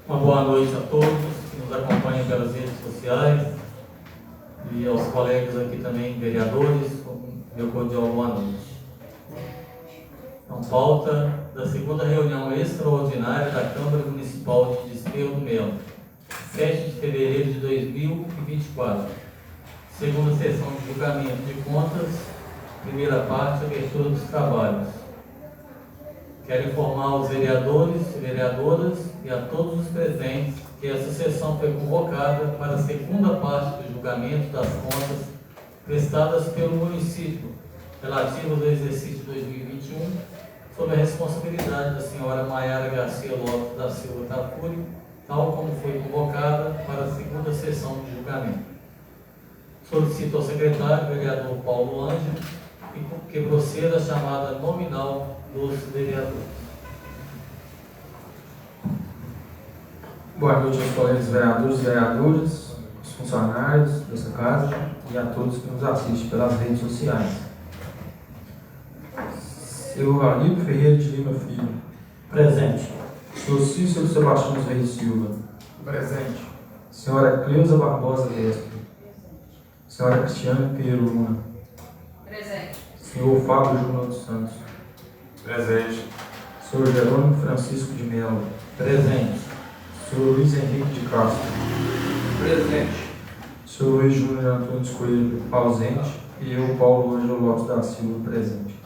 Uma boa noite a todos que nos acompanham pelas redes sociais e aos colegas aqui também, vereadores, meu cordial boa noite. Então, pauta da segunda reunião extraordinária da Câmara Municipal de Desterro do Melo, 7 de fevereiro de 2024. Segunda sessão de julgamento de contas, primeira parte, abertura dos trabalhos. Quero informar os vereadores e vereadoras e a todos os presentes que essa sessão foi convocada para a segunda parte do julgamento das contas prestadas pelo município relativas ao exercício 2021, sob a responsabilidade da senhora Maiara Garcia Lopes da Silva Tafuri, tal como foi convocada para a segunda sessão de julgamento. Solicito ao secretário, vereador Paulo Ângelo, que proceda a chamada nominal dos vereadores. Boa noite aos colegas vereadores e vereadoras, aos funcionários dessa casa e a todos que nos assistem pelas redes sociais. Senhor Alípio Ferreira de Lima Filho. Presente. Senhor Cícero Sebastião dos Reis Silva. Presente. Senhora Cleusa Barbosa Vespa. Senhora Cristiane Pinheiro Luna. Presente. Senhor Fábio Júnior dos Santos. Presente. Senhor Jerônimo Francisco de Melo. Presente. Senhor Luiz Henrique de Castro. Presente. Senhor Luiz Júnior Antônio Coelho, ausente. E eu, Paulo Ângelo Lopes da Silva, presente.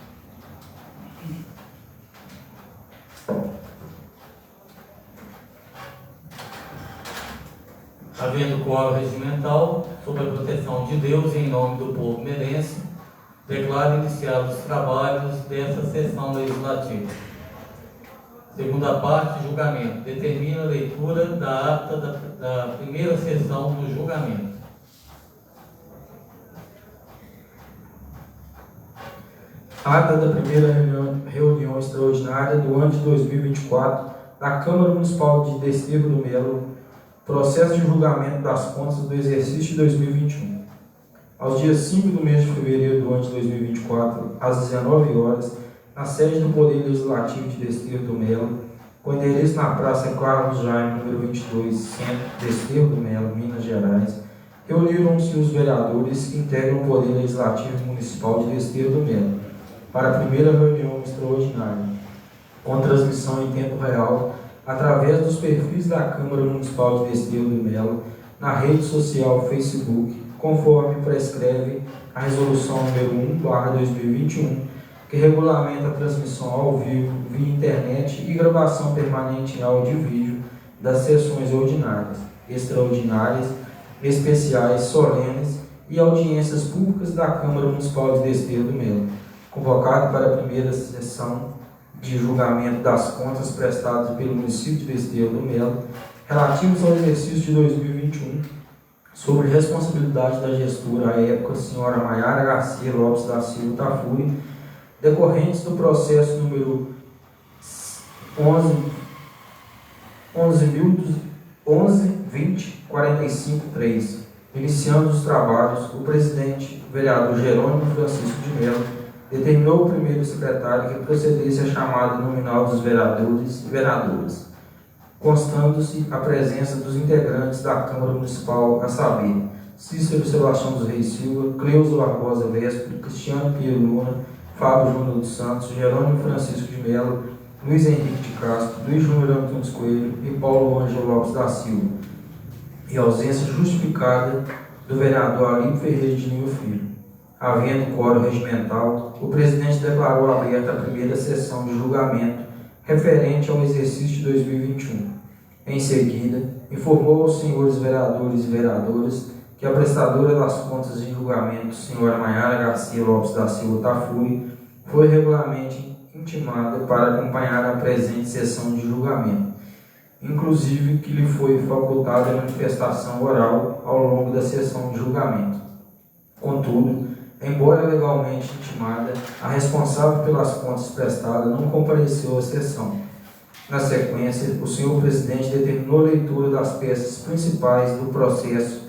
Havendo quórum regimental, sob a proteção de Deus e em nome do povo merense, declaro iniciados os trabalhos desta sessão legislativa. Segunda parte, julgamento. Determina a leitura da ata da primeira sessão do julgamento. Ata da primeira reunião extraordinária do ano de 2024 da Câmara Municipal de Desterro do Melo, processo de julgamento das contas do exercício de 2021. Aos dias 5 do mês de fevereiro do ano de 2024, às 19 horas, na sede do Poder Legislativo de Desterro do Melo, com endereço na Praça Carlos Jaime, número 22, Centro, Desterro do Melo, Minas Gerais, reuniram-se os vereadores que integram o Poder Legislativo Municipal de Desterro do Melo, para a primeira reunião extraordinária, com transmissão em tempo real, através dos perfis da Câmara Municipal de Desterro do Melo, na rede social Facebook, conforme prescreve a Resolução número 1/2021, que regulamenta a transmissão ao vivo, via internet e gravação permanente em áudio e vídeo das sessões ordinárias, extraordinárias, especiais, solenes e audiências públicas da Câmara Municipal de Desterro do Melo, convocado para a primeira sessão de julgamento das contas prestadas pelo município de Desterro do Melo, relativos ao exercício de 2021, sob responsabilidade da gestora à época, senhora Maiara Garcia Lopes da Silva Tafuri, decorrentes do processo número 11.20.45.3. Iniciando os trabalhos, o presidente, vereador Jerônimo Francisco de Melo, determinou o primeiro secretário que procedesse à chamada nominal dos vereadores e vereadoras, constando-se a presença dos integrantes da Câmara Municipal, a saber, Cícero Sebastião dos Reis Silva, Cleusa Barbosa Vespa, Cristiane Pinheiro Luna, Fábio Júnior dos Santos, Jerônimo Francisco de Melo, Luiz Henrique de Castro, Luiz Júnior Antônio Coelho e Paulo Ângelo Lopes da Silva, e ausência justificada do vereador Alípio Ferreira de Lima Filho. Havendo quórum regimental, o presidente declarou aberta a primeira sessão de julgamento referente ao exercício de 2021. Em seguida, informou aos senhores vereadores e vereadoras que a prestadora das contas em julgamento, senhora Maiara Garcia Lopes da Silva Tafuri, foi regularmente intimada para acompanhar a presente sessão de julgamento, inclusive que lhe foi facultada a manifestação oral ao longo da sessão de julgamento. Contudo, embora legalmente intimada, a responsável pelas contas prestadas não compareceu à sessão. Na sequência, o senhor presidente determinou a leitura das peças principais do processo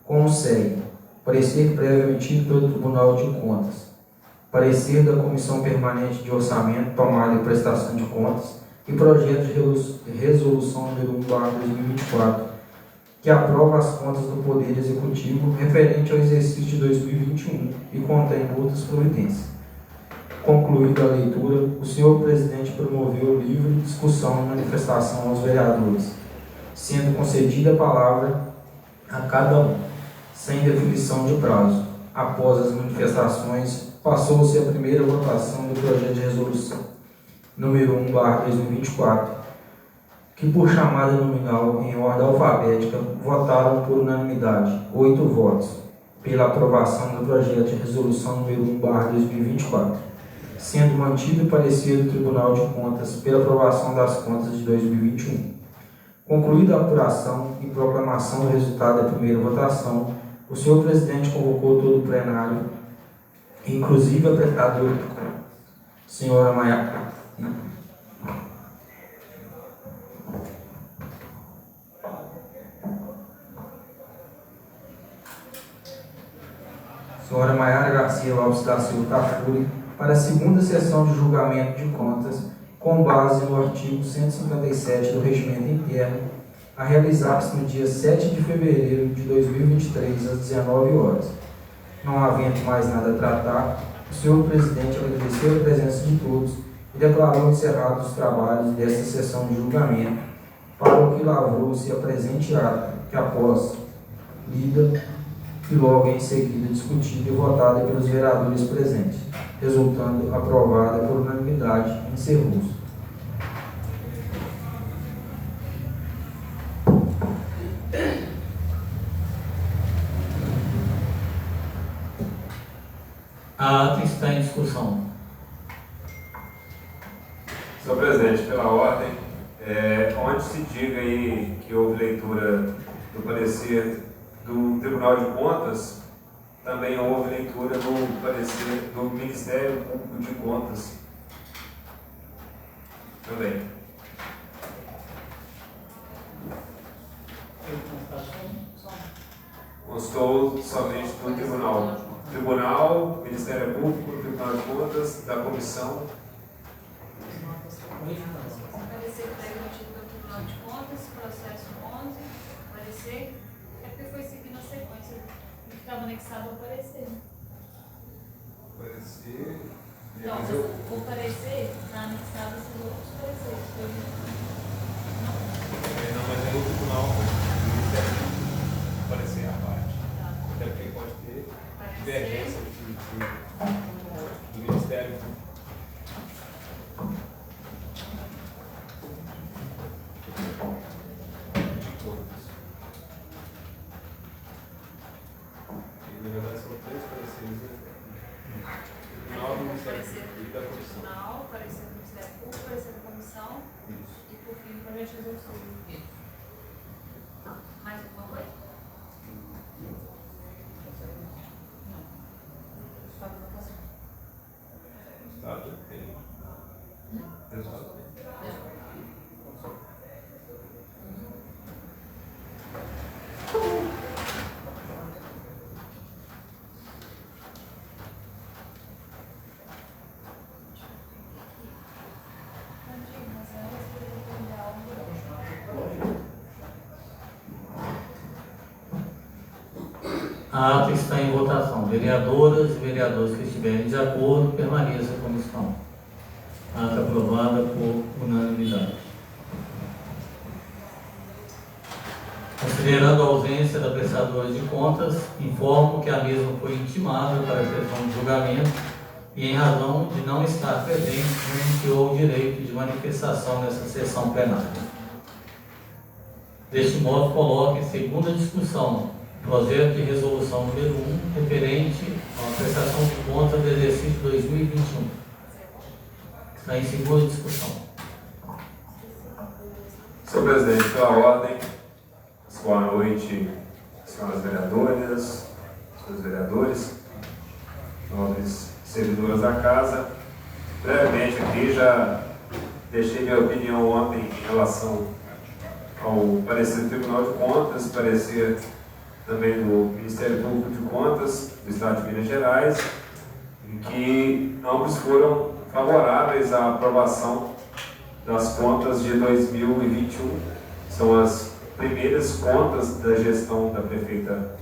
como segue: parecer prévio emitido pelo Tribunal de Contas, parecer da Comissão Permanente de Orçamento, Tomada e Prestação de Contas, e projeto de resolução número 1/2024, que aprova as contas do Poder Executivo referente ao exercício de 2021 e contém outras providências. Concluída a leitura, o senhor presidente promoveu livre discussão e manifestação aos vereadores, sendo concedida a palavra a cada um, sem definição de prazo. Após as manifestações, passou-se a primeira votação do projeto de resolução número 1/2024, que por chamada nominal em ordem alfabética votaram por unanimidade 8 votos pela aprovação do projeto de resolução número 1/2024, sendo mantido o parecer do Tribunal de Contas pela aprovação das contas de 2021. Concluída a apuração e proclamação do resultado da primeira votação, o senhor presidente convocou todo o plenário, inclusive a prestadora de contas, senhora Maiara. Senhora Maiara Garcia Lopes da Silva Tafuri, para a segunda sessão de julgamento de contas, com base no artigo 157 do Regimento Interno, a realizar-se no dia 7 de fevereiro de 2023, às 19 horas. Não havendo mais nada a tratar, o senhor presidente agradeceu a presença de todos e declarou encerrados os trabalhos desta sessão de julgamento, para o que lavrou-se a presente ata, que após lida e logo em seguida discutida e votada pelos vereadores presentes, resultando aprovada por unanimidade, encerrou-se. A ata está em discussão. Senhor presidente, pela ordem, onde se diga aí que houve leitura do parecer do Tribunal de Contas, também houve leitura do parecer do Ministério Público de Contas. Também. Constou somente do Tribunal. Tribunal, Ministério Público, Tribunal de Contas, da Comissão. Parecer que está emitido pelo Tribunal de Contas, processo 11, parecer, é porque foi seguindo a sequência do que estava anexado ao parecer. Parecer. Então, o parecer está anexado aos outros pareceres. Não, mas é o Tribunal do Ministério Público, parecer à parte. Tá. Até porque pode ter Parecer. divergência do Ministério Público. Na verdade, são 3 pareceres. Tribunal do Ministério Parecer Público e da Comissão. Tribunal, parecer do Ministério Público, parecer da Comissão Isso. e, por fim, o projeto de resolução. Mais alguma coisa? Não. Estado da votação. Estado tem. Resultado tem. A ata está em votação. Vereadoras e vereadores que estiverem de acordo, permaneça como estão. Ata aprovada por unanimidade. Considerando a ausência da prestadora de contas, informo que a mesma foi intimada para a sessão de julgamento e, em razão de não estar presente, renunciou o direito de manifestação nessa sessão plenária. Deste modo, coloco em segunda discussão projeto de resolução número 1, referente à prestação de contas do exercício 2021. Está em segunda discussão. Senhor presidente, pela ordem, boa noite, senhoras vereadoras, senhores vereadores, nobres servidoras da casa. Brevemente aqui, já deixei minha opinião ontem em relação ao parecer do Tribunal de Contas, parecer também do Ministério Público de Contas do Estado de Minas Gerais, em que ambos foram favoráveis à aprovação das contas de 2021. São as primeiras contas da gestão da prefeita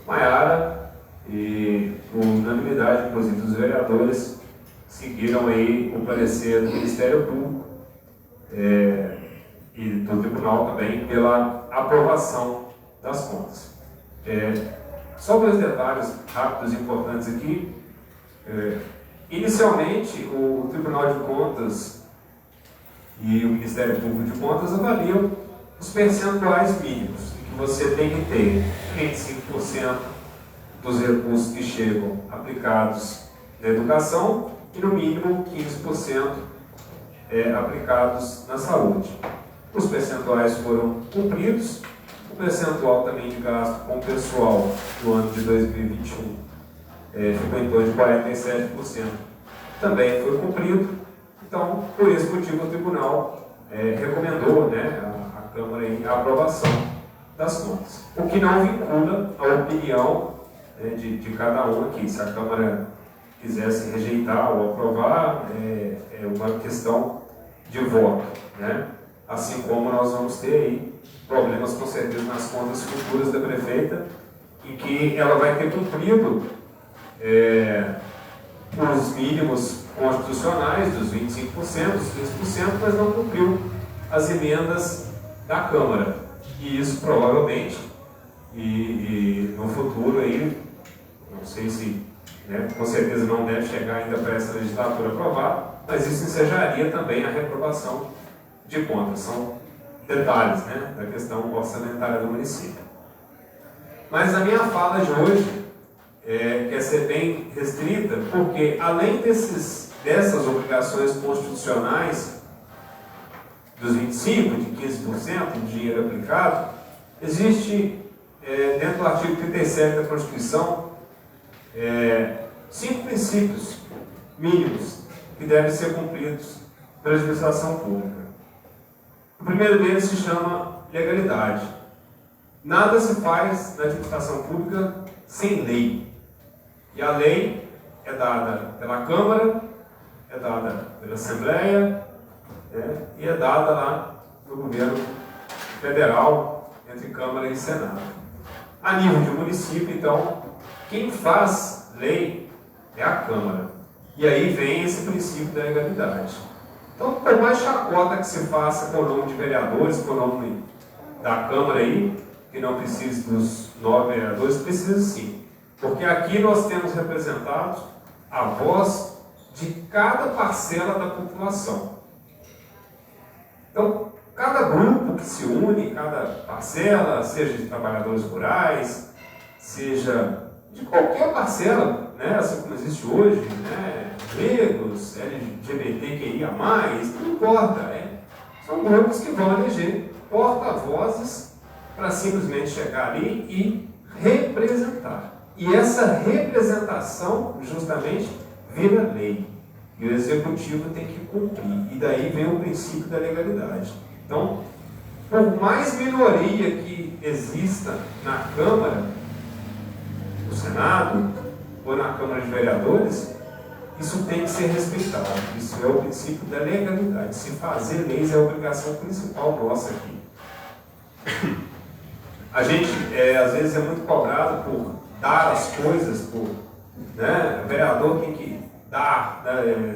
Maiara e, por unanimidade, inclusive dos vereadores, seguiram aí o parecer do Ministério Público e do Tribunal também pela aprovação das contas. Só dois detalhes rápidos e importantes aqui. Inicialmente, o Tribunal de Contas e o Ministério Público de Contas avaliam os percentuais mínimos que você tem que ter 25% dos recursos que chegam aplicados na educação e no mínimo 15% aplicados na saúde. Os percentuais foram cumpridos, o percentual também de gasto com o pessoal no ano de 2021 ficou em torno de 47%, também foi cumprido. Então, por esse motivo, o tribunal recomendou, a Câmara a aprovação das contas, o que não vincula a opinião de cada um aqui. Se a Câmara quisesse rejeitar ou aprovar, é uma questão de voto, assim como nós vamos ter aí problemas com certeza nas contas futuras da prefeita, em que ela vai ter cumprido os mínimos constitucionais dos 25%, dos 15%, mas não cumpriu as emendas da Câmara. E isso provavelmente, e no futuro aí, não sei se, com certeza não deve chegar ainda para essa legislatura aprovar, mas isso ensejaria também a reprovação de contas. São detalhes da questão orçamentária do município. Mas a minha fala de hoje quer ser bem restrita, porque além dessas obrigações constitucionais dos 25%, de 15% de dinheiro aplicado, existe dentro do artigo 37 da Constituição 5 princípios mínimos que devem ser cumpridos pela administração pública. O primeiro deles se chama legalidade. Nada se faz na administração pública sem lei. E a lei é dada pela Câmara, é dada pela Assembleia, e é dada lá no governo federal, entre Câmara e Senado. A nível de município, então, quem faz lei é a Câmara. E aí vem esse princípio da legalidade. Então, por mais chacota que se faça com o nome de vereadores, com o nome da Câmara aí, que não precise dos 9 vereadores, precisa sim. Porque aqui nós temos representados a voz de cada parcela da população. Então, cada grupo que se une, cada parcela, seja de trabalhadores rurais, seja de qualquer parcela, assim como existe hoje, negros, LGBTQIA+, não importa, são grupos que vão eleger porta-vozes para simplesmente chegar ali e representar. E essa representação, justamente, vira lei. E o Executivo tem que cumprir. E daí vem o princípio da legalidade. Então, por mais minoria que exista na Câmara, no Senado, ou na Câmara de Vereadores, isso tem que ser respeitado. Isso é o princípio da legalidade. Se fazer leis é a obrigação principal nossa aqui. A gente, às vezes, é muito cobrado por dar as coisas, o vereador tem que dar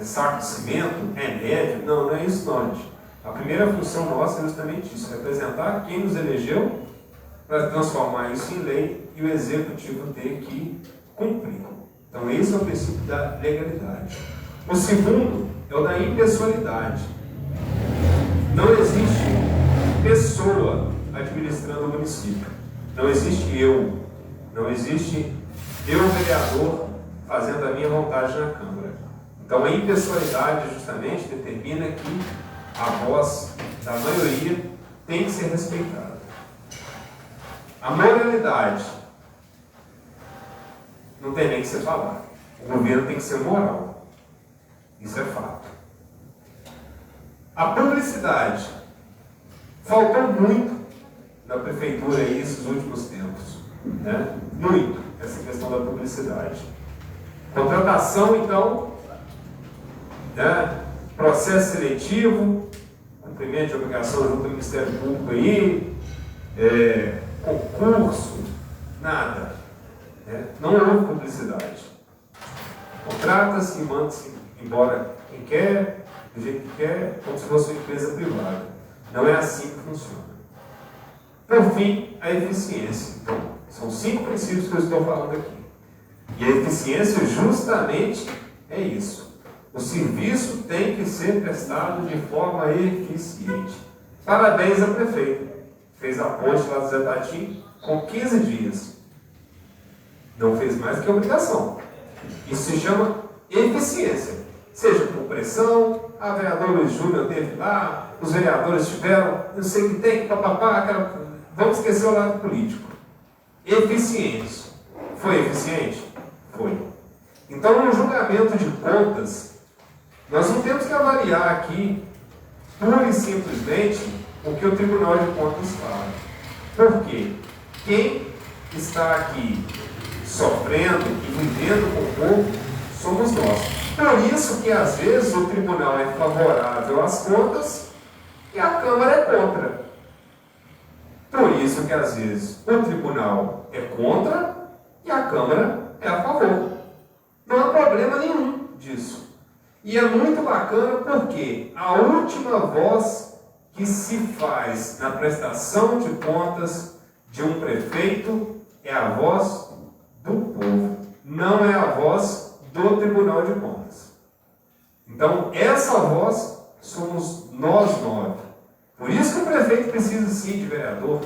saco de cimento, remédio. Não é isso não, gente. A primeira função nossa é justamente isso, representar quem nos elegeu para transformar isso em lei e o Executivo ter que cumprir. Então esse é o princípio da legalidade. O segundo é o da impessoalidade. Não existe pessoa administrando o município. Não existe eu. Não existe eu, vereador, fazendo a minha vontade na Câmara. Então a impessoalidade justamente determina que a voz da maioria tem que ser respeitada. A moralidade não tem nem que ser falado. O governo tem que ser moral. Isso é fato. A publicidade. Faltou muito na prefeitura aí esses últimos tempos. Muito essa questão da publicidade. Contratação, então, processo seletivo, cumprimento de obrigação junto ao Ministério Público aí, concurso, nada. Né? Não houve publicidade. Contrata-se e manda-se embora quem quer, do jeito que quer, como se fosse uma empresa privada. Não é assim que funciona. Por fim, a eficiência. Então, são 5 princípios que eu estou falando aqui. E a eficiência justamente é isso. O serviço tem que ser prestado de forma eficiente. Parabéns ao prefeito. Fez a ponte lá do Zé Tati com 15 dias. Não fez mais do que obrigação. Isso se chama eficiência. Seja por pressão, a vereadora Luiz Júnior teve lá, os vereadores tiveram, não sei o que tem, papapá, vamos esquecer o lado político. Eficiente. Foi eficiente? Foi. Então, no julgamento de contas, nós não temos que avaliar aqui, pura e simplesmente, o que o Tribunal de Contas fala. Por quê? Quem está aqui sofrendo e vivendo com o povo somos nós. Por isso que, às vezes, o Tribunal é favorável às contas e a Câmara é contra. Por isso que, às vezes, o Tribunal é contra e a Câmara é a favor. Não há problema nenhum disso. E é muito bacana porque a última voz que se faz na prestação de contas de um prefeito é a voz do povo, não é a voz do Tribunal de Contas. Então, essa voz somos nós 9. Por isso que o prefeito precisa sim de vereador.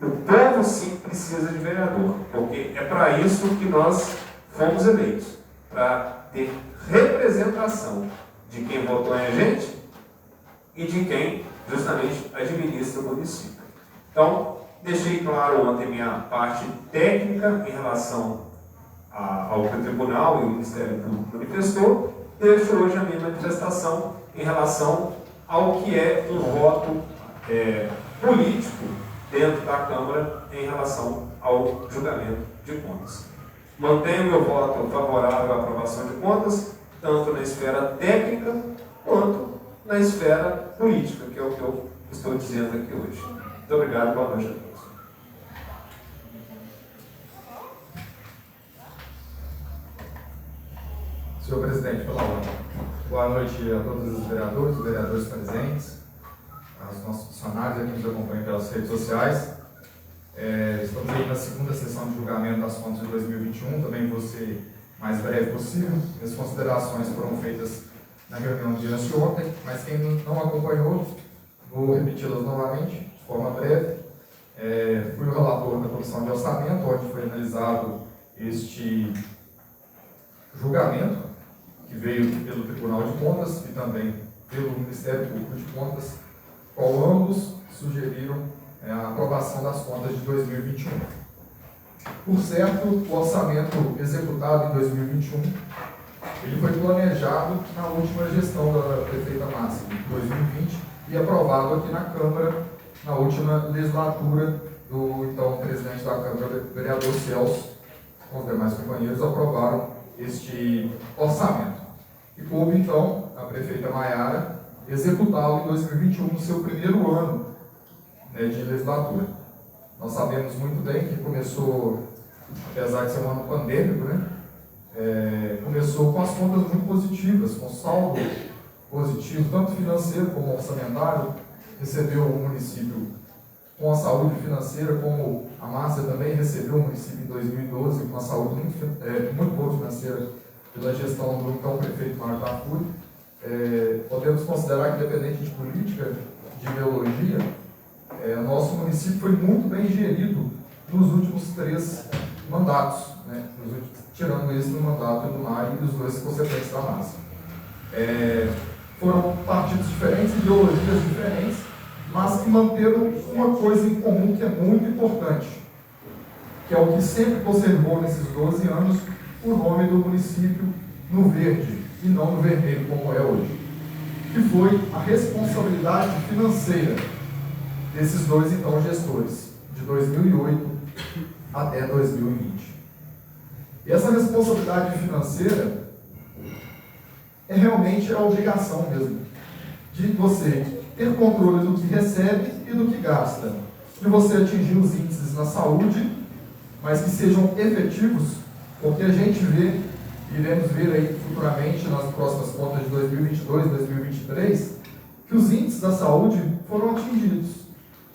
O povo sim precisa de vereador, porque é para isso que nós fomos eleitos, para ter representação de quem votou em a gente e de quem justamente administra o município. Então, deixei claro ontem minha parte técnica em relação ao que o Tribunal e o Ministério Público manifestou, deixo hoje a minha manifestação em relação ao que é um voto político dentro da Câmara em relação ao julgamento de contas. Mantenho meu voto favorável à aprovação de contas, tanto na esfera técnica quanto na esfera política, que é o que eu estou dizendo aqui hoje. Muito obrigado, boa noite a todos. Senhor presidente, pela ordem. Boa noite a todos os vereadores presentes, aos nossos funcionários que nos acompanham pelas redes sociais. Estamos aí na segunda sessão de julgamento das contas de 2021, também vou ser mais breve possível. As considerações foram feitas na reunião de ontem, mas quem não acompanhou, vou repeti-las novamente, de forma breve. Fui o relator da Comissão de Orçamento, onde foi analisado este julgamento, que veio pelo Tribunal de Contas e também pelo Ministério Público de Contas, qual ambos sugeriram a aprovação das contas de 2021. Por certo, o orçamento executado em 2021, ele foi planejado na última gestão da prefeita Márcia, em 2020, e aprovado aqui na Câmara, na última legislatura do então presidente da Câmara, vereador Celso, com os demais companheiros, aprovaram este orçamento. E coube, então, a prefeita Maiara executá-lo em 2021, no seu primeiro ano de legislatura. Nós sabemos muito bem que começou, apesar de ser um ano pandêmico, começou com as contas muito positivas, com saldo positivo, tanto financeiro como orçamentário. Recebeu o município com a saúde financeira, como a Márcia também recebeu o município em 2012 com a saúde muito boa financeira pela gestão do então prefeito Mário Tafuri. Podemos considerar que, independente de política, de ideologia, nosso município foi muito bem gerido nos últimos 3 mandatos, tirando esse no mandato do Mário e os 2 consequentes da Márcia. Foram partidos diferentes, ideologias diferentes, mas que manteram uma coisa em comum que é muito importante, que é o que sempre conservou nesses 12 anos o nome do município no verde e não no vermelho como é hoje, que foi a responsabilidade financeira desses 2 então gestores, de 2008 até 2020. E essa responsabilidade financeira é realmente a obrigação mesmo de você ter controle do que recebe e do que gasta, de você atingir os índices na saúde, mas que sejam efetivos, porque a gente vê, iremos ver aí futuramente nas próximas contas de 2022, 2023, que os índices da saúde foram atingidos.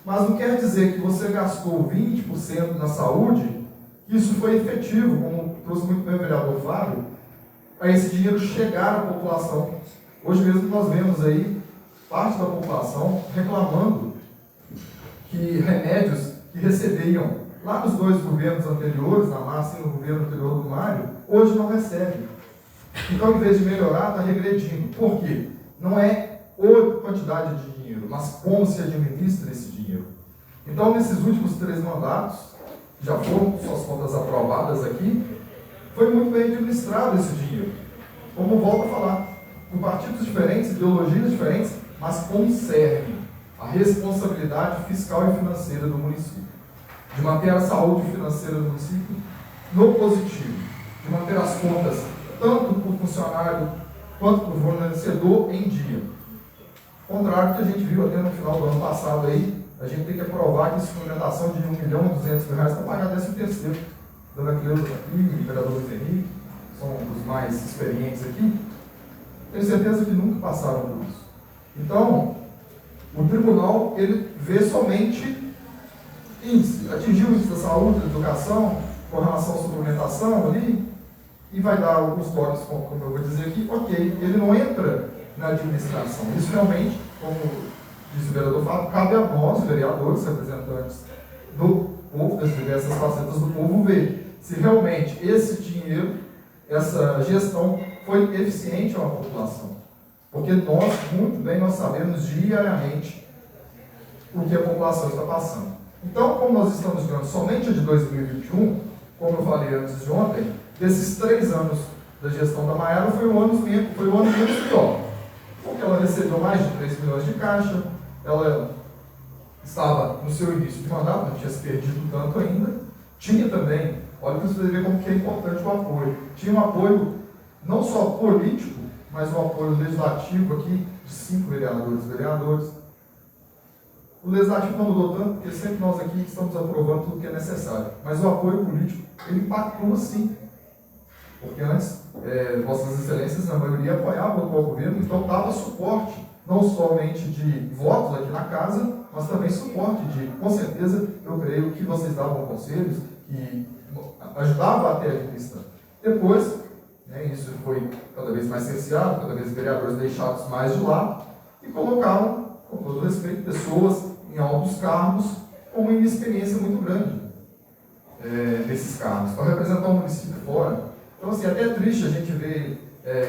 Mas não quer dizer que você gastou 20% na saúde, que isso foi efetivo, como trouxe muito bem o vereador Fábio, a esse dinheiro chegar à população. Hoje mesmo nós vemos aí parte da população reclamando que remédios que recebiam lá nos 2 governos anteriores, na Massa e no governo anterior do Mário, hoje não recebem. Então, em vez de melhorar, está regredindo. Por quê? Não é a quantidade de dinheiro, mas como se administra esse dinheiro. Então, nesses últimos 3 mandatos, já foram suas contas aprovadas aqui, foi muito bem administrado esse dinheiro. Como volto a falar, com partidos diferentes, ideologias diferentes, mas concerne a responsabilidade fiscal e financeira do município, de manter a saúde financeira do município no positivo, de manter as contas, tanto para o funcionário quanto para o fornecedor, em dia. Contrário do que a gente viu até no final do ano passado aí, a gente tem que aprovar que essa suplementação de R$1.200.000 para pagar 13º. Dona Cleusa aqui, o vereador Luiz Henrique, são os mais experientes aqui, tenho certeza que nunca passaram por isso. Então, o tribunal, ele vê somente índice, atingiu o índice da saúde, da educação, com relação à suplementação ali, e vai dar alguns toques, como eu vou dizer aqui, ok, ele não entra na administração. Isso realmente, como disse o vereador Fábio, cabe a nós, vereadores, representantes do povo, das diversas facetas do povo, ver se realmente esse dinheiro, essa gestão foi eficiente à população. Porque nós, muito bem, nós sabemos diariamente o que a população está passando. Então, como nós estamos vendo somente a de 2021, como eu falei antes de ontem, desses 3 anos da gestão da Maiara foi o ano menos pior. Porque ela recebeu mais de 3 milhões de caixa, ela estava no seu início de mandato, não tinha se perdido tanto ainda, tinha também, olha para você ver como que é importante o apoio, tinha um apoio não só político, mas um apoio legislativo aqui de 5 vereadores. O legislativo não mudou tanto, porque sempre nós aqui estamos aprovando tudo que é necessário, mas o apoio político, ele impactou sim. Porque antes, Vossas Excelências, na maioria, apoiavam o atual governo, então dava suporte, não somente de votos aqui na casa, mas também suporte de, com certeza, eu creio que vocês davam conselhos e ajudavam até a administrar. Depois, isso foi cada vez mais cerceado, cada vez os vereadores deixados mais de lado, e colocaram, com todo respeito, pessoas em altos cargos com uma inexperiência muito grande nesses cargos, para representar o município fora. Então, assim, até é triste a gente ver,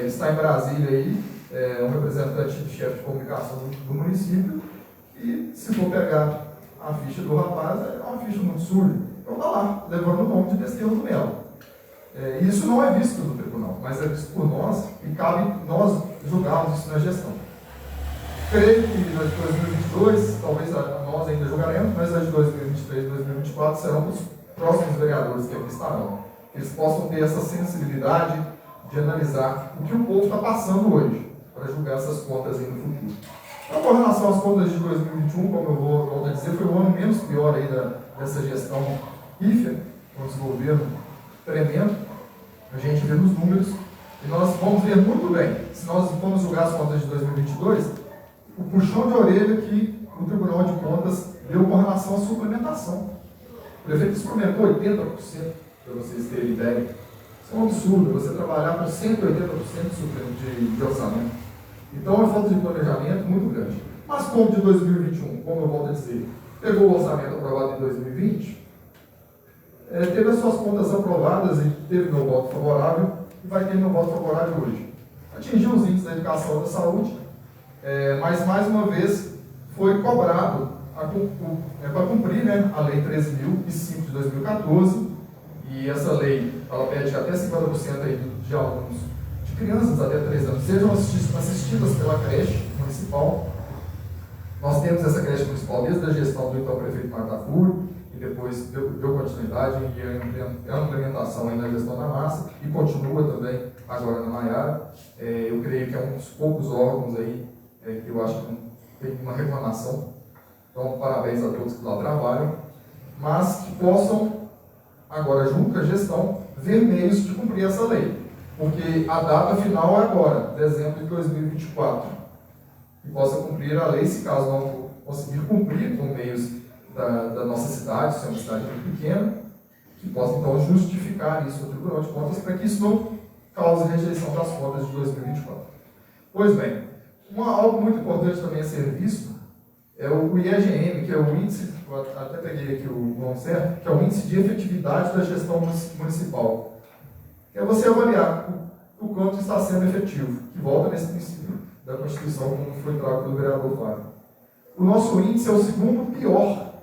estar em Brasília aí, um representante de chefe de comunicação do município, e se for pegar a ficha do rapaz, é uma ficha muito suja. Então está lá, levando o nome de Desterro do Melo. Isso não é visto no tribunal, mas é visto por nós, e cabe nós julgarmos isso na gestão. Creio que na de 2022, talvez nós ainda julgaremos, mas na de 2023 e 2024 serão os próximos vereadores que aqui estarão. Eles possam ter essa sensibilidade de analisar o que o povo está passando hoje, para julgar essas contas aí no futuro. Então, com relação às contas de 2021, como eu vou dizer, foi o ano menos pior aí dessa gestão pífia, com esse governo tremendo. A gente vê nos números, e nós vamos ver muito bem, se nós formos julgar as contas de 2022, o puxão de orelha que o Tribunal de Contas deu com relação à suplementação. O prefeito suplementou 80%, para vocês terem ideia. Isso é um absurdo, você trabalhar com 180% de orçamento. Então é falta de planejamento muito grande. Mas como de 2021, como eu volto a dizer, pegou o orçamento aprovado em 2020, teve as suas contas aprovadas e teve meu voto favorável, e vai ter meu voto favorável hoje. Atingiu os índices da educação e da saúde, mas mais uma vez foi cobrado para cumprir, a Lei 13.005 de 2014, e essa lei ela pede que até 50% aí de alunos, de crianças até 3 anos, sejam assistidas pela creche municipal. Nós temos essa creche municipal desde a gestão do então prefeito Marta Fúrio, e depois deu continuidade e a implementação aí na gestão da Massa, e continua também agora na Maiara. Eu creio que é um dos poucos órgãos aí que eu acho que não tem uma reclamação. Então, parabéns a todos que lá trabalham, mas que possam, agora junto com a gestão, ver meios de cumprir essa lei. Porque a data final é agora, dezembro de 2024. E possa cumprir a lei, se caso não conseguir cumprir com meios da nossa cidade, se é uma cidade muito pequena, que possa então justificar isso no Tribunal de Contas para que isso não cause rejeição das contas de 2024. Pois bem, algo muito importante também a ser visto é o IEGM, que é o índice, eu até peguei aqui o nome certo, que é o índice de efetividade da gestão municipal. Que é você avaliar o quanto está sendo efetivo, que volta nesse princípio da Constituição, como foi trago pelo vereador Fábio. O nosso índice é o segundo pior.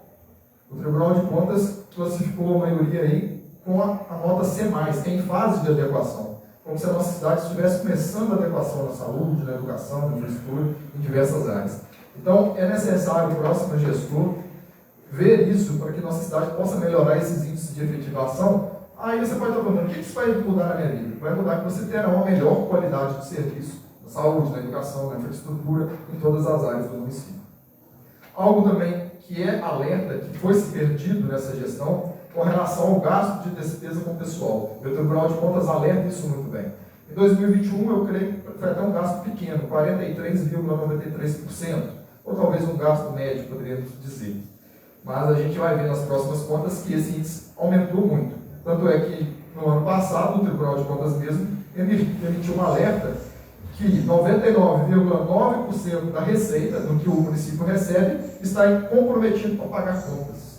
O Tribunal de Contas classificou a maioria aí com a nota C+, que é em fase de adequação. Como se a nossa cidade estivesse começando a adequação na saúde, na educação, na infraestrutura, em diversas áreas. Então, é necessário o próximo gestor ver isso para que nossa cidade possa melhorar esses índices de efetivação. Aí você pode estar perguntando, o que isso vai mudar na minha vida? Vai mudar que você terá uma melhor qualidade de serviço, na saúde, na educação, na infraestrutura, em todas as áreas do município. Algo também que é alerta, que foi se perdido nessa gestão, com relação ao gasto de despesa com o pessoal. O Tribunal de Contas alerta isso muito bem. Em 2021, eu creio que foi até um gasto pequeno, 43,93%, ou talvez um gasto médio, poderíamos dizer. Mas a gente vai ver nas próximas contas que esse índice aumentou muito. Tanto é que, no ano passado, o Tribunal de Contas mesmo emitiu um alerta que 99,9% da receita do que o município recebe está comprometido para pagar contas.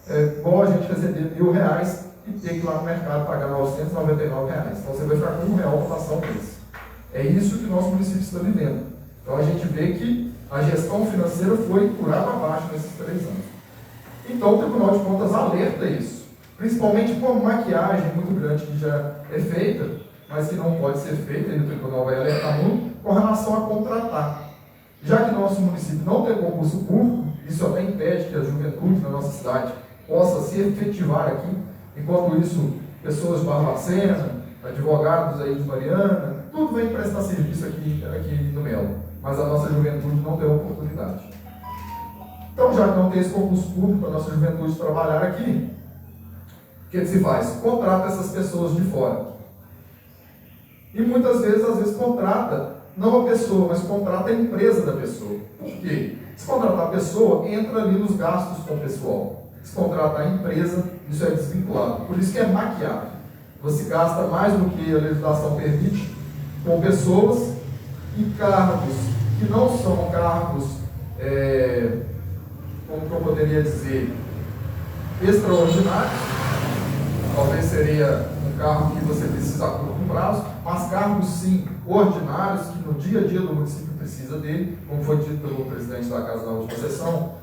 É igual a gente receber R$1.000 e ter que ir lá no mercado pagar R$999. Então você vai ficar com R$1 para passar um mês. É isso que o nosso município está vivendo. Então a gente vê que a gestão financeira foi por água abaixo nesses 3 anos. Então o Tribunal de Contas alerta isso. Principalmente com uma maquiagem muito grande que já é feita, mas que não pode ser feita, e o Tribunal vai alertar muito, com relação a contratar. Já que nosso município não tem concurso público, isso até impede que a juventude na nossa cidade possa se efetivar aqui. Enquanto isso, pessoas de Barbacena, advogados aí de Mariana, tudo vem prestar serviço aqui no Melo. Mas a nossa juventude não tem oportunidade. Então, já que não tem esse concurso público para a nossa juventude trabalhar aqui, o que se faz? Contrata essas pessoas de fora. E muitas vezes, às vezes, contrata não a pessoa, mas contrata a empresa da pessoa. Por quê? Se contratar a pessoa, entra ali nos gastos com o pessoal. Se contratar a empresa, isso é desvinculado. Por isso que é maquiado. Você gasta mais do que a legislação permite com pessoas e cargos que não são cargos, como que eu poderia dizer, extraordinários. Talvez seria um cargo que você precisa a curto prazo, mas cargos sim, ordinários, que no dia a dia do município precisa dele, como foi dito pelo presidente da Casa da última sessão,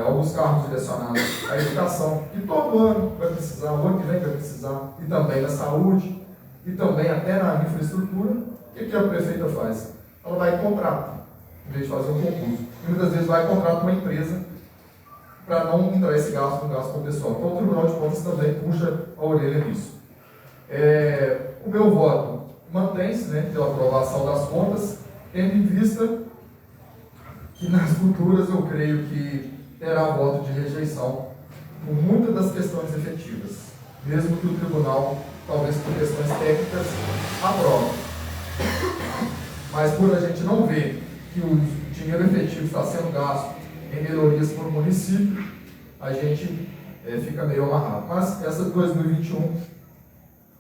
alguns cargos direcionados à educação, que todo ano vai precisar, o ano que vem vai precisar, e também na saúde, e também até na infraestrutura. O que a prefeita faz? Ela vai contratar, em vez de fazer um concurso. E muitas vezes vai contratar uma empresa para não entrar esse gasto no gasto com o pessoal. Então o Tribunal de Contas também puxa a orelha nisso. O meu voto mantém-se, pela aprovação das contas, tendo em vista que nas futuras eu creio que terá voto de rejeição por muitas das questões efetivas, mesmo que o tribunal, talvez por questões técnicas, aprove. Mas por a gente não ver que o dinheiro efetivo está sendo gasto em melhorias para o município, a gente fica meio amarrado. Mas essa de 2021,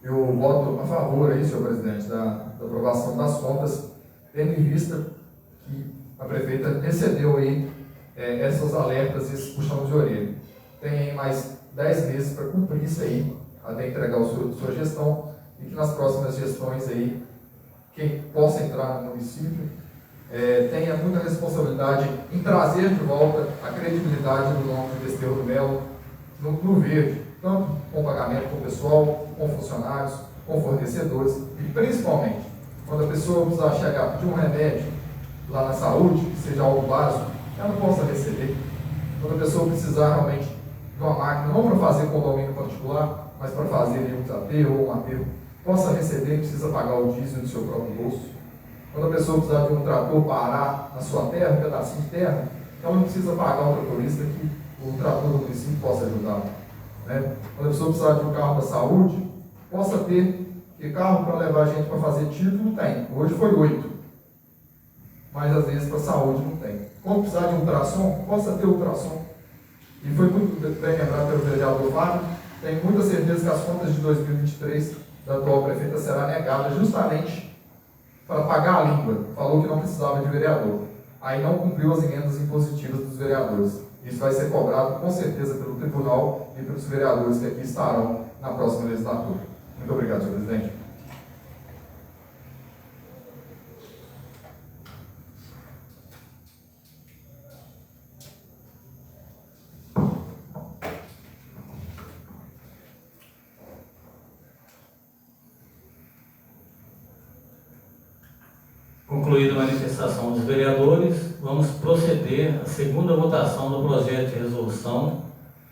eu voto a favor aí, senhor presidente, da aprovação das contas, tendo em vista que a prefeita excedeu aí essas alertas e esses puxões de orelha. Tem mais 10 meses para cumprir isso aí, até entregar a sua gestão, e que nas próximas gestões aí, quem possa entrar no município, tenha muita responsabilidade em trazer de volta a credibilidade do nome do Desterro do Melo no verde, tanto com pagamento com o pessoal, com funcionários, com fornecedores, e principalmente, quando a pessoa precisar chegar pedir um remédio lá na saúde, que seja algo básico, ela não possa receber. Quando a pessoa precisar realmente de uma máquina, não para fazer condomínio particular, mas para fazer um desaterro ou um aterro, possa receber, precisa pagar o diesel do seu próprio bolso. Quando a pessoa precisar de um trator parar na sua terra, um pedacinho de terra, ela não precisa pagar um tratorista que o trator do município possa ajudar. Né? Quando a pessoa precisar de um carro da saúde, possa ter, porque carro para levar a gente para fazer título tem. Hoje foi 8. Mas às vezes para saúde não tem. Quando precisar de um ultrassom, possa ter ultrassom. E foi muito bem lembrado pelo vereador Fábio, tenho muita certeza que as contas de 2023 da atual prefeita será negada justamente para pagar a língua. Falou que não precisava de vereador. Aí não cumpriu as emendas impositivas dos vereadores. Isso vai ser cobrado com certeza pelo tribunal e pelos vereadores que aqui estarão na próxima legislatura. Muito obrigado, senhor presidente. Concluída a manifestação dos vereadores, vamos proceder à segunda votação do projeto de resolução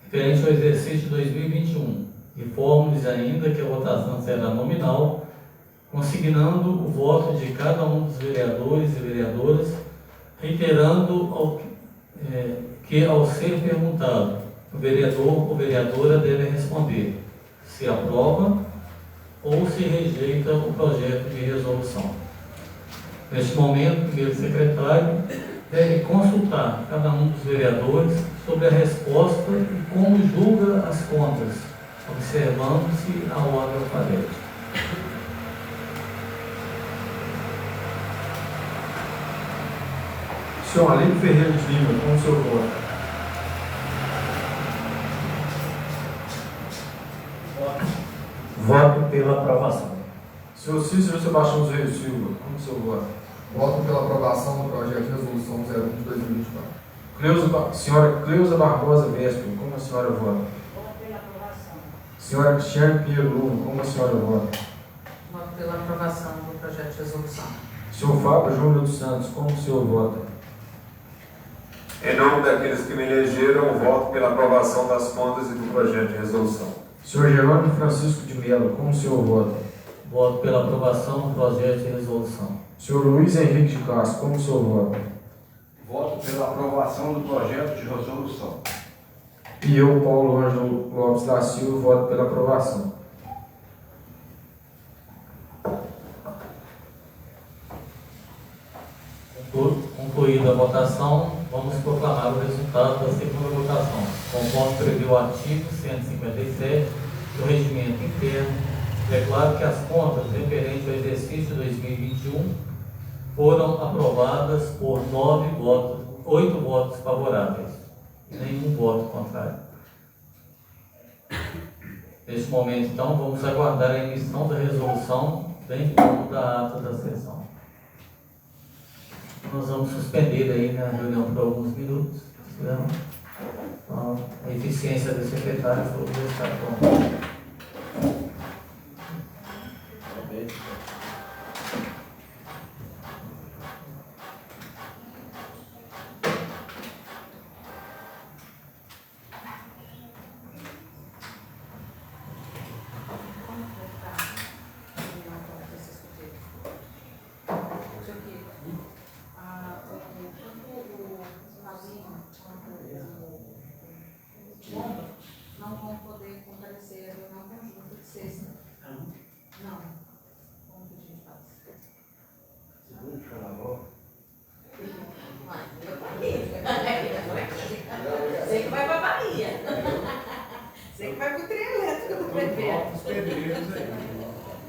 referente ao exercício de 2021. Informo-lhes ainda que a votação será nominal, consignando o voto de cada um dos vereadores e vereadoras, reiterando que, ao ser perguntado, o vereador ou vereadora deve responder se aprova ou se rejeita o projeto de resolução. Neste momento, o primeiro secretário deve consultar cada um dos vereadores sobre a resposta e como julga as contas, observando-se a ordem alfabética. Senhor Alípio Ferreira de Lima, como o senhor vota? Voto pela aprovação. Senhor Cícero Sebastião dos Reis Silva, como o senhor vota? Voto pela aprovação do projeto de resolução 01 de 2024. Senhora Cleusa Barbosa Véspero, como a senhora vota? Voto pela aprovação. Senhora Cristiane Pinheiro Luma, como a senhora vota? Voto pela aprovação do projeto de resolução. Senhor Fábio Júnior dos Santos, como o senhor vota? Em nome daqueles que me elegeram, voto pela aprovação das contas e do projeto de resolução. Senhor Jerônimo Francisco de Mello, como o senhor vota? Voto pela aprovação do projeto de resolução. Senhor Luiz Henrique de Castro, como o senhor vota? Voto pela aprovação do projeto de resolução. E eu, Paulo Ângelo Lopes da Silva, voto pela aprovação. Concluída a votação, vamos proclamar o resultado da segunda votação. Conforme prevê o artigo 157 do Regimento Interno, declaro que as contas referentes ao exercício 2021 foram aprovadas por 8 votos favoráveis e nenhum voto contrário. Neste momento, então, vamos aguardar a emissão da resolução, bem como da ata da sessão. Nós vamos suspender aí a reunião por alguns minutos, senão a eficiência do secretário foi estar pronta. Não vão poder comparecer à reunião conjunta de sexta. Não. Como que a gente faz? Vai, eu pra Bahia. Sei que vai pra Bahia. Sei que vai pro trio elétrico do prefeito. Os pedreiros aí.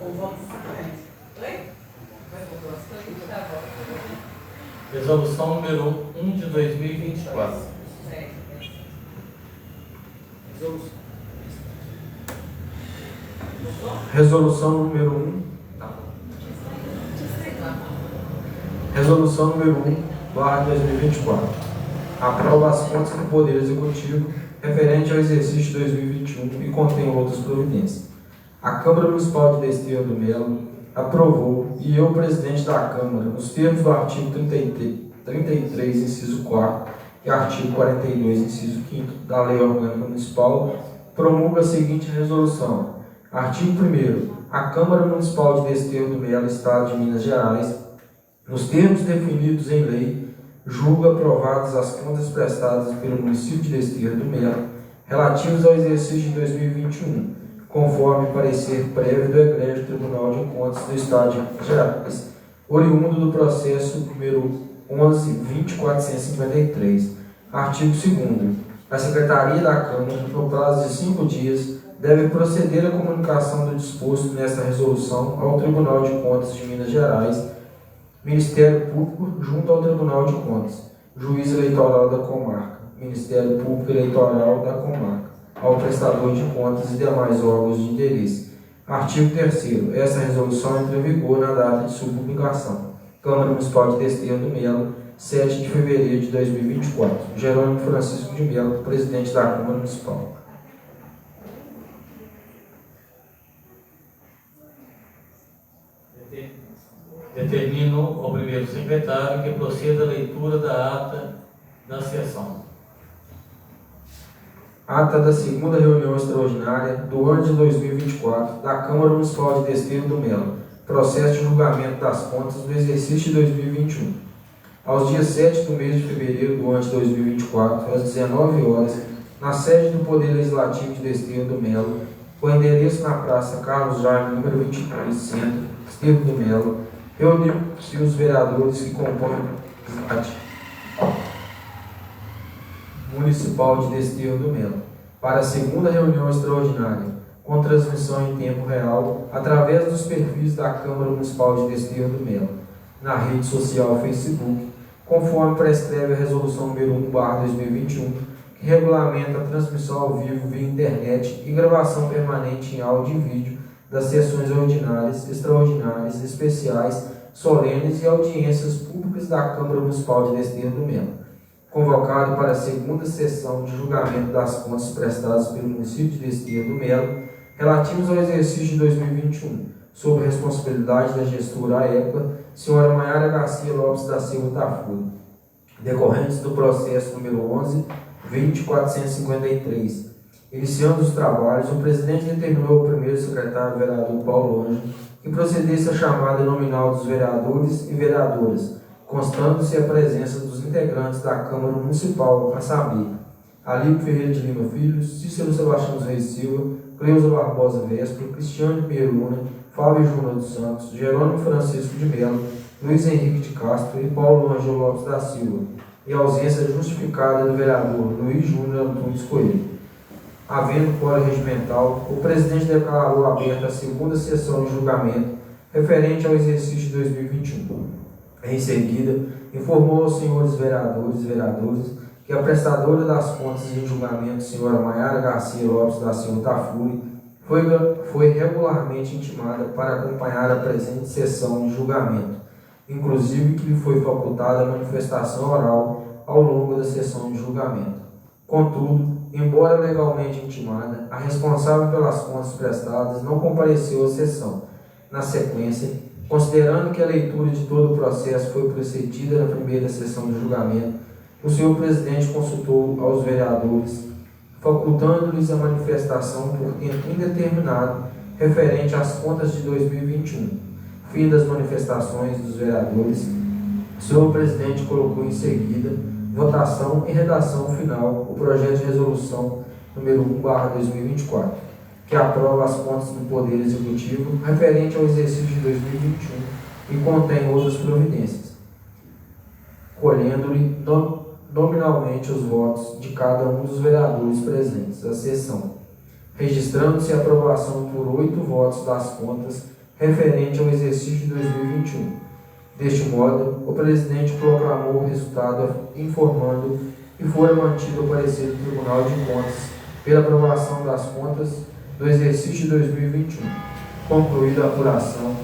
Ou vamos para Oi? Vai pro próximo. Tá bom. Resolução número 1 de 2024. Certo. Resolução número 1. Resolução número 1/2024. Aprova as contas do Poder Executivo referente ao exercício de 2021 e contém outras providências. A Câmara Municipal de Desterro do Melo aprovou e eu, presidente da Câmara, nos termos do artigo 33, inciso 4º e artigo 42, inciso 5º da Lei Orgânica Municipal, promulga a seguinte resolução. Artigo 1º. A Câmara Municipal de Desterro do Melo, Estado de Minas Gerais, nos termos definidos em lei, julga aprovadas as contas prestadas pelo município de Desterro do Melo relativos ao exercício de 2021, conforme parecer prévio do Egrégio Tribunal de Contas do Estado de Minas Gerais, oriundo do processo número 11.2453. Artigo 2º. A Secretaria da Câmara, no prazo de 5 dias, deve proceder à comunicação do disposto nesta resolução ao Tribunal de Contas de Minas Gerais, Ministério Público junto ao Tribunal de Contas, Juiz Eleitoral da Comarca, Ministério Público Eleitoral da Comarca, ao prestador de contas e demais órgãos de interesse. Artigo 3º. Essa resolução entra em vigor na data de sua publicação. Câmara Municipal de Desterro do Melo, 7 de fevereiro de 2024. Jerônimo Francisco de Melo, presidente da Câmara Municipal. Determino ao primeiro secretário que proceda a leitura da ata da sessão. Ata da segunda reunião extraordinária do ano de 2024 da Câmara Municipal de Desterro do Melo. Processo de julgamento das contas do exercício de 2021. Aos dias 7 do mês de fevereiro do ano de 2024, às 19 horas, na sede do Poder Legislativo de Desterro do Melo, com endereço na Praça Carlos Jaime, número 23, Centro, Desterro do Melo, reuniu-se os vereadores que compõem o Legislativo Municipal de Desterro do Melo, para a segunda reunião extraordinária, com transmissão em tempo real, através dos perfis da Câmara Municipal de Desterro do Melo, na rede social Facebook, conforme prescreve a resolução número 1/2021, que regulamenta a transmissão ao vivo via internet e gravação permanente em áudio e vídeo das sessões ordinárias, extraordinárias, especiais, solenes e audiências públicas da Câmara Municipal de Desterro do Melo, convocado para a segunda sessão de julgamento das contas prestadas pelo município de Desterro do Melo, relativos ao exercício de 2021, sob a responsabilidade da gestora à época, senhora Maiara Garcia Lopes da Silva Tafuri, decorrentes do processo número 11.20.453. Iniciando os trabalhos, o presidente determinou ao primeiro secretário vereador Paulo Ângelo que procedesse à chamada nominal dos vereadores e vereadoras, constando-se a presença dos integrantes da Câmara Municipal, a saber, Alípio Ferreira de Lima Filho, Cícero Sebastião dos Reis Silva, Cleusa Barbosa Véspero, Cristiane Pieruna, Fábio Júnior dos Santos, Jerônimo Francisco de Melo, Luiz Henrique de Castro e Paulo Ângelo Lopes da Silva, e a ausência justificada do vereador Luiz Júnior Antunes Coelho. Havendo quórum regimental, o presidente declarou aberta a segunda sessão de julgamento referente ao exercício de 2021. Em seguida, informou aos senhores vereadores e vereadoras que a prestadora das contas em julgamento, senhora Maiara Garcia Lopes da Silva Tafuri, foi regularmente intimada para acompanhar a presente sessão de julgamento, inclusive que lhe foi facultada a manifestação oral ao longo da sessão de julgamento. Contudo, embora legalmente intimada, a responsável pelas contas prestadas não compareceu à sessão. Na sequência, considerando que a leitura de todo o processo foi precedida na primeira sessão de julgamento, o senhor presidente consultou aos vereadores, facultando-lhes a manifestação por tempo indeterminado referente às contas de 2021. Fim das manifestações dos vereadores, o senhor presidente colocou em seguida votação e redação final o projeto de resolução número 1/2024, que aprova as contas do Poder Executivo referente ao exercício de 2021 e contém outras providências, colhendo-lhe nominalmente os votos de cada um dos vereadores presentes à sessão, registrando-se a aprovação por 8 votos das contas referente ao exercício de 2021. Deste modo, o presidente proclamou o resultado informando que fora mantido o parecer do Tribunal de Contas pela aprovação das contas do exercício de 2021. Concluída a apuração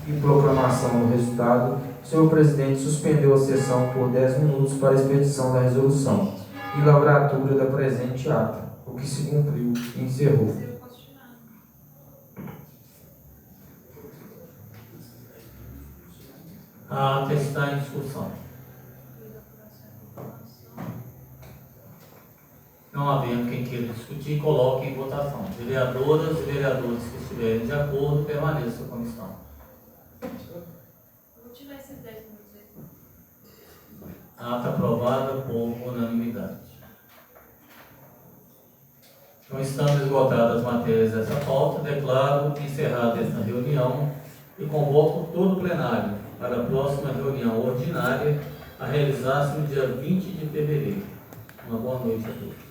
e proclamação do resultado, o senhor presidente suspendeu a sessão por 10 minutos para a expedição da resolução e lavratura da presente ata, o que se cumpriu e encerrou. A ata está em discussão. Não havendo quem queira discutir, coloque em votação. Vereadoras e vereadores que estiverem de acordo, permaneçam como estão. Vou tirar esses 10 minutos Ata aprovada por unanimidade. Então, estando esgotadas as matérias dessa pauta, declaro encerrada esta reunião e convoco todo o plenário para a próxima reunião ordinária a realizar-se no dia 20 de fevereiro. Uma boa noite a todos.